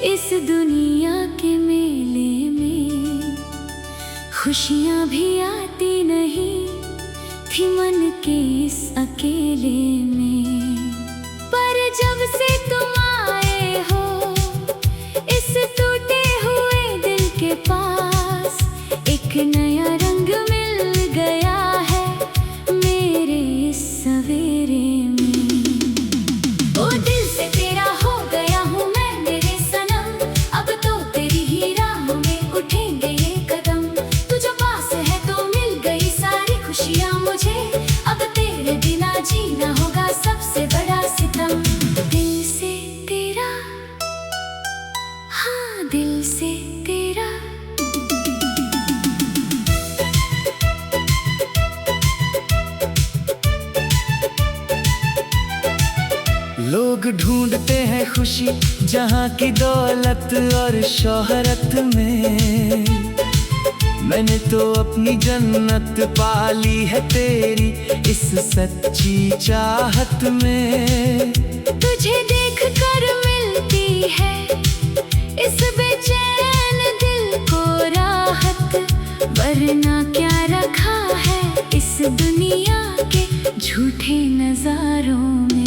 इस दुनिया के मेले में खुशियाँ भी आती नहीं थी मन के इस अकेले में। पर जब से तुम आए हो इस टूटे हुए दिल के पास, एक नया रंग मिल गया है मेरे इस सवेरे में। ओ दिल से तेरा हो गया हूँ मैं मेरे सनम, अब तो तेरी ही राहों में उठेंगे ये कदम। तू जो पास है तो मिल गई सारी खुशियाँ मुझे, अब तेरे बिना जीना होगा सबसे बड़ा सितम। दिल से तेरा, हाँ दिल से तेरा। लोग ढूंढते हैं खुशी जहाँ की दौलत और शोहरत में, मैंने तो अपनी जन्नत पाली है तेरी इस सच्ची चाहत में। तुझे देख कर मिलती है इस बेचैन दिल को राहत, वरना क्या रखा है इस दुनिया के झूठे नजारों में।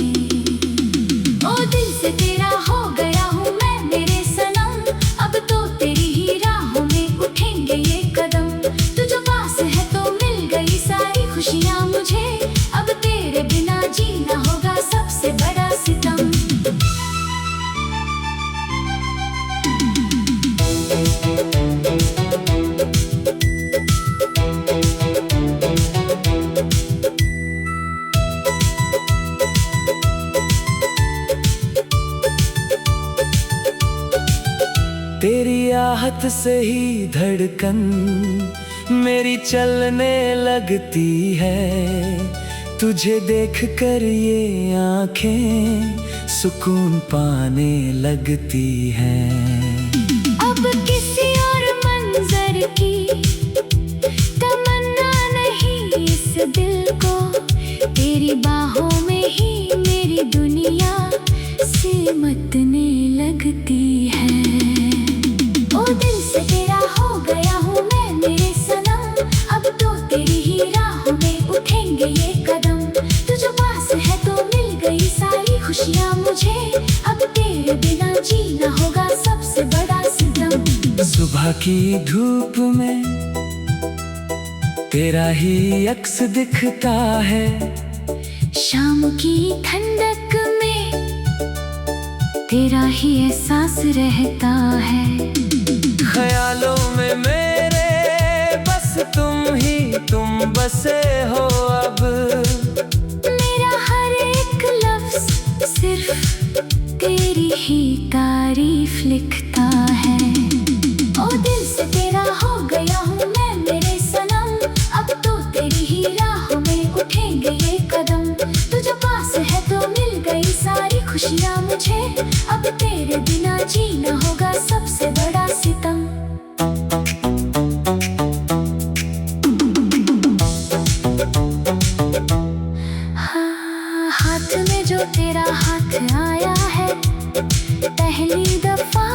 ओ दिल से तेरा हो गया हूँ मैं मेरे सनम, अब तो तेरी ही राहों में उठेंगे ये कदम। तू जो पास है तो मिल गई सारी खुशियाँ मुझे, अब तेरे बिना जीना होगा सबसे बड़ा सितम। तेरी आहट से ही धड़कन मेरी चलने लगती है, तुझे देख कर ये आँखें सुकून पाने लगती हैं। अब किसी और मंजर की तमन्ना नहीं इस दिल को, तेरी बाहों में ही मेरी दुनिया सिमटने लगती है। ओ दिल से तेरा हो गया हूँ मैं मेरे सनम, अब तो तेरी ही राहों में उठेंगे ये कदम। तू जो पास है तो मिल गई सारी खुशियाँ मुझे, अब तेरे बिना जीना होगा सबसे बड़ा सितम। सुबह की धूप में तेरा ही अक्स दिखता है, शाम की ठंडक में तेरा ही एहसास रहता है। ख्यालों में मेरे बस तुम बसे हो अब, मेरा हर एक लफ्ज सिर्फ तेरी ही तारीफ लिखता है। ओ दिल से तेरा हो गया हूँ मैं मेरे सनम, अब तो तेरी ही राहों में उठेंगे ये कदम। तू जो पास है तो मिल गई सारी खुशियाँ मुझे, अब तेरे बिना जीना होगा सबसे बड़ा सितम। हाँ, हाथ में जो तेरा हाथ आया है पहली दफा,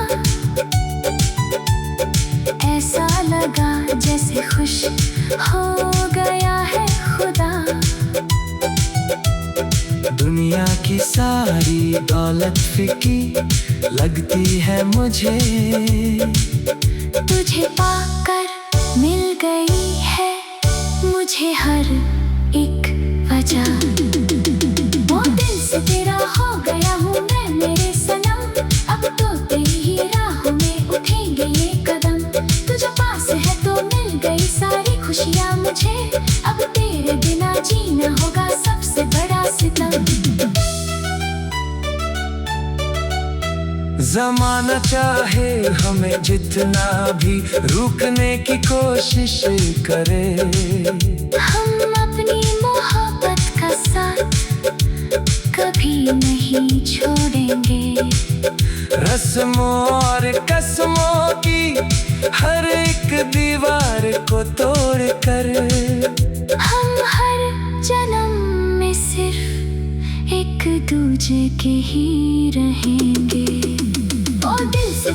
ऐसा लगा जैसे खुश हो गया है खुदा। दुनिया की सारी दौलत फीकी लगती है मुझे, तुझे पाकर मिल गई है मुझे हर एक वजह। वो दिल से तेरा हो गया हूँ मैं मेरे सनम, अब तो तेरी ही राहों में उठेंगे ये कदम। तू जो पास है तो मिल गई सारी खुशियाँ मुझे, अब तेरे बिना जीना होगा सबसे बड़ा सितम। जमाना चाहे हमें जितना भी रुकने की कोशिश करे, हम अपनी मोहब्बत का साथ कभी नहीं छोड़ेंगे। रस्मों और कसमों की हर एक दीवार को तोड़ कर, हम हर जन्म में सिर्फ एक दूजे के ही रहेंगे। ओ दिल से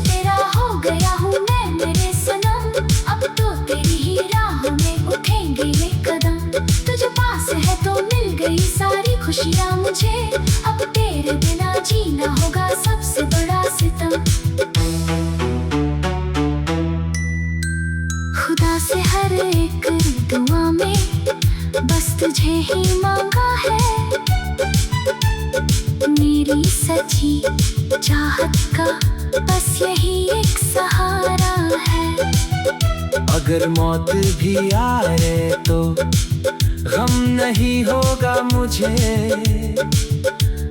तुझे ही मांगा है, मेरी सच्ची चाहत का बस यही एक सहारा है। अगर मौत भी आए तो गम नहीं होगा मुझे,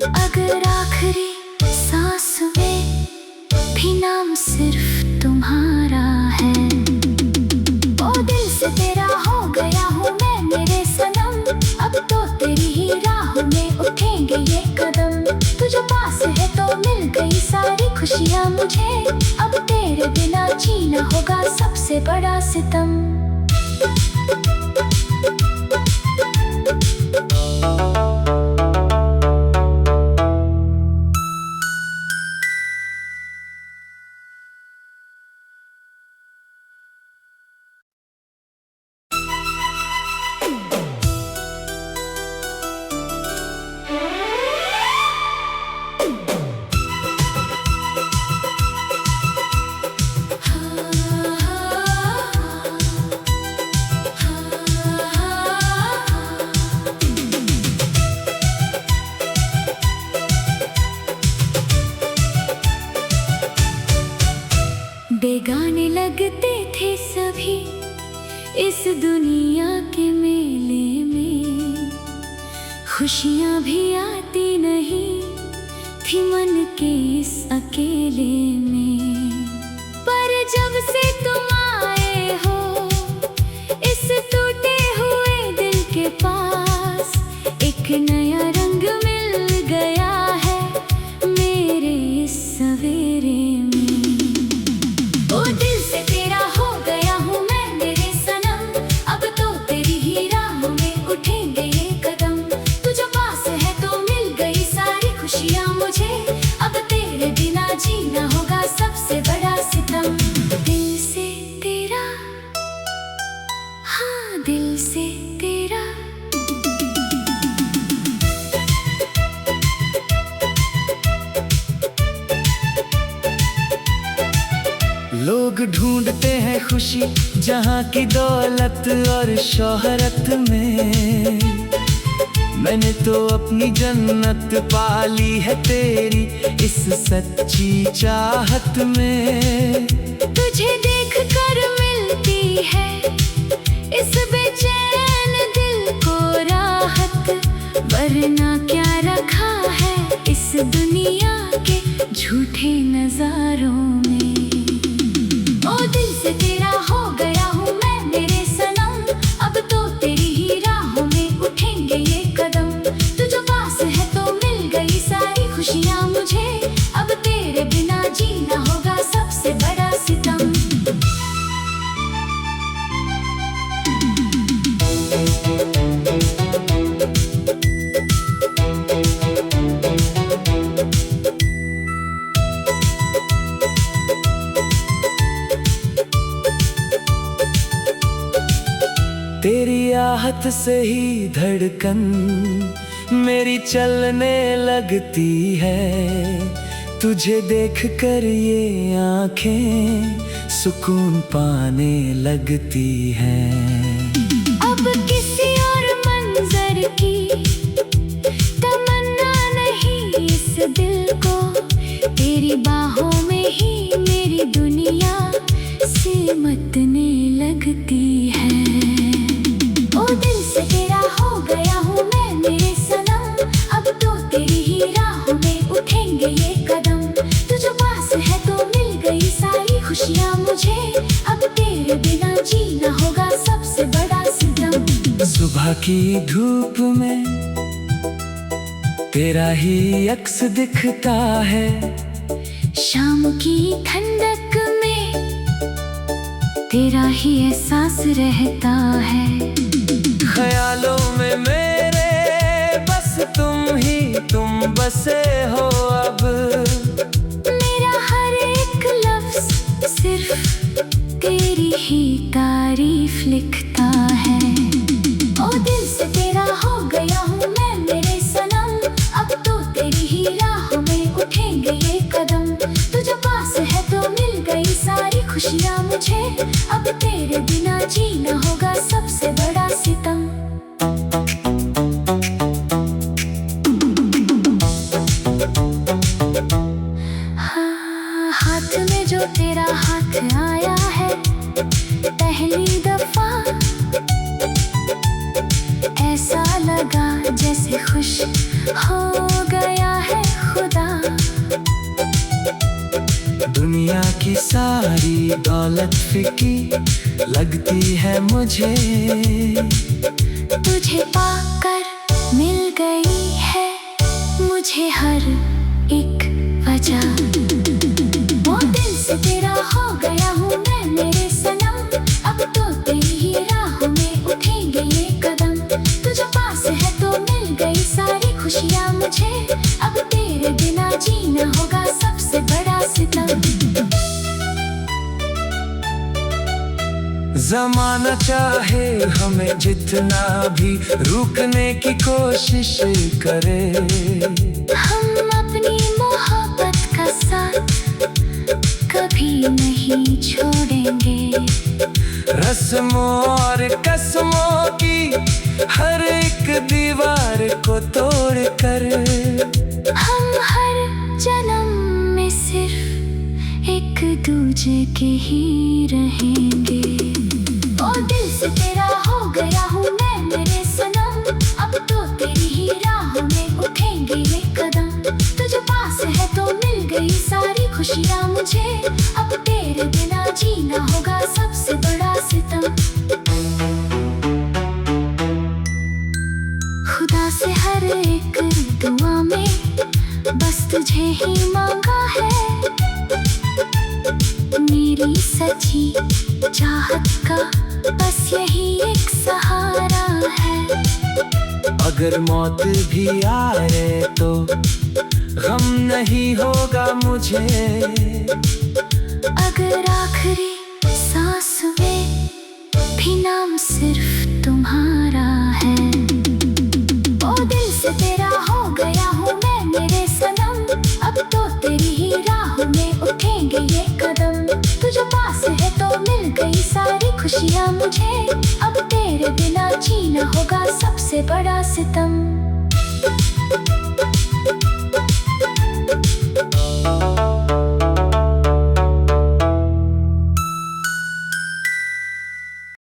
अगर आखिरी सांस में भी नाम सिर्फ तुम्हारा है। ओ दिल से तेरा हो गया हूँ मैं मेरे सनम, अब तो तेरी ही राह में उठेंगे ये कदम। तू जो पास है तो मिल गई सारी खुशियाँ मुझे, अब तेरे बिना जीना होगा सबसे बड़ा सितम। बेगाने लगते थे सभी इस दुनिया के मेले में, खुशियाँ भी आती नहीं थी मन के इस अकेले में। पर जब से तुम आए हो इस टूटे हुए दिल के पास, एक नया रंग मिल गया है मेरे इस सवेरे में। ओ दिल से तेरा हो गया हूँ मैं मेरे सनम, अब तो तेरी ही राह में उठेंगे ये कदम। तू जो पास है तो मिल गई सारी खुशियाँ मुझे, अब तेरे बिना जीना होगा सबसे बड़ा सितम। दिल से तेरा, हाँ दिल से तेरा। लोग ढूंढते हैं खुशी जहाँ की दौलत और शोहरत में, मैंने तो अपनी जन्नत पाली है तेरी इस सच्ची चाहत में। तुझे देख कर मिलती है इस बेचैन दिल को राहत, वरना क्या रखा है इस दुनिया के झूठे नजारों में। ओ दिल से तेरा हो गया हूँ मैं मेरे सनम, अब तो तेरी ही राह में उठेंगे ये कदम। तू जो पास है तो मिल गई सारी खुशियाँ मुझे, अब तेरे बिना जीना होगा सबसे बड़ा सितम। तेरी आहट से ही धड़कन मेरी चलने लगती है, तुझे देख कर ये आंखें सुकून पाने लगती हैं। अब किसी और मंजर की तमन्ना नहीं इस दिल को, तेरी बाहों में ही मेरी दुनिया सिमटने लगती है। ओ दिल से तेरा हो गया हूँ मैं मेरे सनम, अब तो तेरी ही राह में उठेंगे ये कदम। तू जो पास है तो मिल गई सारी खुशियाँ मुझे, अब तेरे बिना जीना होगा सबसे बड़ा सितम। सुबह की धूप में तेरा ही अक्स दिखता है, शाम की ठंडक में तेरा ही एहसास रहता है। ख्यालों में मेरे बस तुम बसे हो अब, मेरा हर एक लफ्ज सिर्फ तेरी ही तारीफ लिखता है। ओ दिल से तेरा हो गया हूँ मैं मेरे सनम, अब तो तेरी ही राह में उठेंगे ये कदम। तू जो पास है तो मिल गई सारी खुशियाँ मुझे, अब तेरे बिना जीना होगा सबसे बड़ा सितम। जो तेरा हाथ आया है पहली दफा, ऐसा लगा जैसे खुश हो गया है खुदा। दुनिया की सारी दौलत फीकी लगती है मुझे, तुझे पाकर मिल गई है मुझे हर एक वजह। वो दिल से तेरा हो गया हूँ मैं मेरे सनम, अब तो तेरी ही राहों में उठेंगे ये कदम। तुझे पास है तो मिल गई सारी खुशियाँ मुझे, अब तेरे बिना जीना होगा सबसे बड़ा सितम। ज़माना चाहे हमें जितना भी रुकने की कोशिश करे, हम अपनी मोहब्बत का साथ कभी नहीं छोड़ेंगे। रस्मों और कसमों की हर एक दीवार को तोड़ कर, हम हर जन्म में सिर्फ एक दूजे के ही रहेंगे। ओ दिल से तेरा हो गया हूँ मैं मेरे सनम, अब तो तेरी ही राहों में उठेंगे ये कदम। तुझे पास है तो मिल गई सारी खुशियाँ मुझे, अब तेरे बिना जीना होगा सबसे बड़ा सितम। खुदा से हर एक दुआ में बस तुझे ही मांगा है, मेरी सच्ची चाहत का बस यही एक सहारा है। अगर मौत भी आए तो गम नहीं होगा मुझे, अगर आखिरी सांस में भी नाम सिर्फ तुम्हारा है। ओ दिल से तेरा हो गया हूँ मैं मेरे सनम, अब तो तेरी ही राहों में उठेंगे ये कदम। तुझे पास है तो मिल गई सारी खुशियाँ मुझे, अब तेरे बिना जीना होगा सबसे बड़ा सितम।